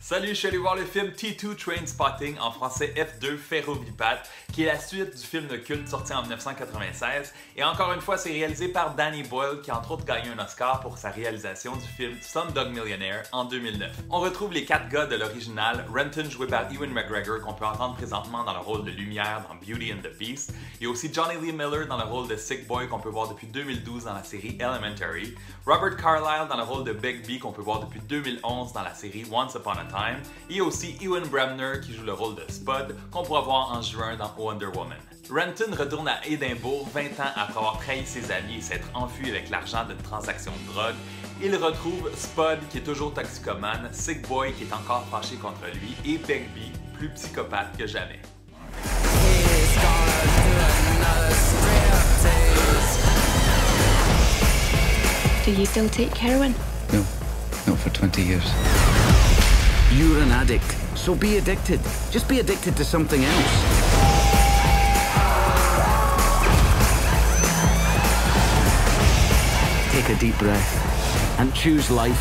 Salut, je suis allé voir le film T2 Trainspotting, en français F2 Ferrovipate, qui est la suite du film de culte sorti en 1996. Et encore une fois, c'est réalisé par Danny Boyle, qui a entre autres gagné un Oscar pour sa réalisation du film Slumdog Millionaire en 2009. On retrouve les 4 gars de l'original, Renton joué par Ewan McGregor, qu'on peut entendre présentement dans le rôle de Lumière dans Beauty and the Beast. Il y a aussi Johnny Lee Miller dans le rôle de Sick Boy, qu'on peut voir depuis 2012 dans la série Elementary. Robert Carlyle dans le rôle de Begbie, qu'on peut voir depuis 2011 dans la série Once Upon a Time, et aussi Ewan Bremner qui joue le rôle de Spud, qu'on pourra voir en juin dans Wonder Woman. Renton retourne à Édimbourg 20 ans après avoir trahi ses amis et s'être enfui avec l'argent d'une transaction de drogue. Il retrouve Spud qui est toujours toxicomane, Sick Boy qui est encore fâché contre lui et Begbie, plus psychopathe que jamais. Do you still take heroin? No, not for 20 years. You're an addict, so be addicted. Just be addicted to something else. Take a deep breath and choose life.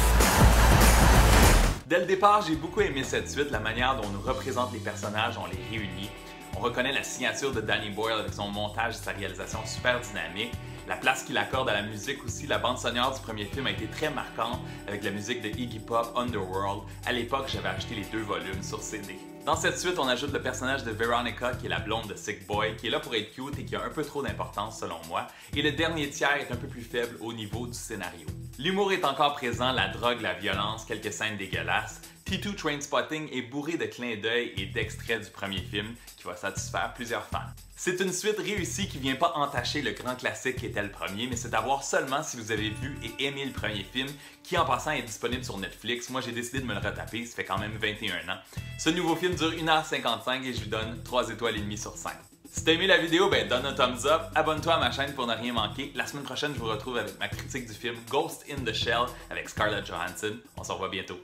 Dès le départ, j'ai beaucoup aimé cette suite, la manière dont on nous représente les personnages, on les réunit. On reconnaît la signature de Danny Boyle avec son montage et sa réalisation super dynamique. La place qu'il accorde à la musique aussi, la bande sonore du premier film a été très marquante avec la musique de Iggy Pop, Underworld. À l'époque, j'avais acheté les 2 volumes sur CD. Dans cette suite, on ajoute le personnage de Veronica, qui est la blonde de Sick Boy, qui est là pour être cute et qui a un peu trop d'importance selon moi. Et le dernier tiers est un peu plus faible au niveau du scénario. L'humour est encore présent, la drogue, la violence, quelques scènes dégueulasses. T2 Trainspotting est bourré de clins d'œil et d'extraits du premier film qui va satisfaire plusieurs fans. C'est une suite réussie qui vient pas entacher le grand classique qui était le premier, mais c'est à voir seulement si vous avez vu et aimé le premier film, qui en passant est disponible sur Netflix. Moi j'ai décidé de me le retaper, ça fait quand même 21 ans. Ce nouveau film dure 1h55 et je lui donne 3 étoiles et demie sur 5. Si t'as aimé la vidéo, donne un thumbs up, abonne-toi à ma chaîne pour ne rien manquer. La semaine prochaine, je vous retrouve avec ma critique du film Ghost in the Shell avec Scarlett Johansson. On se revoit bientôt.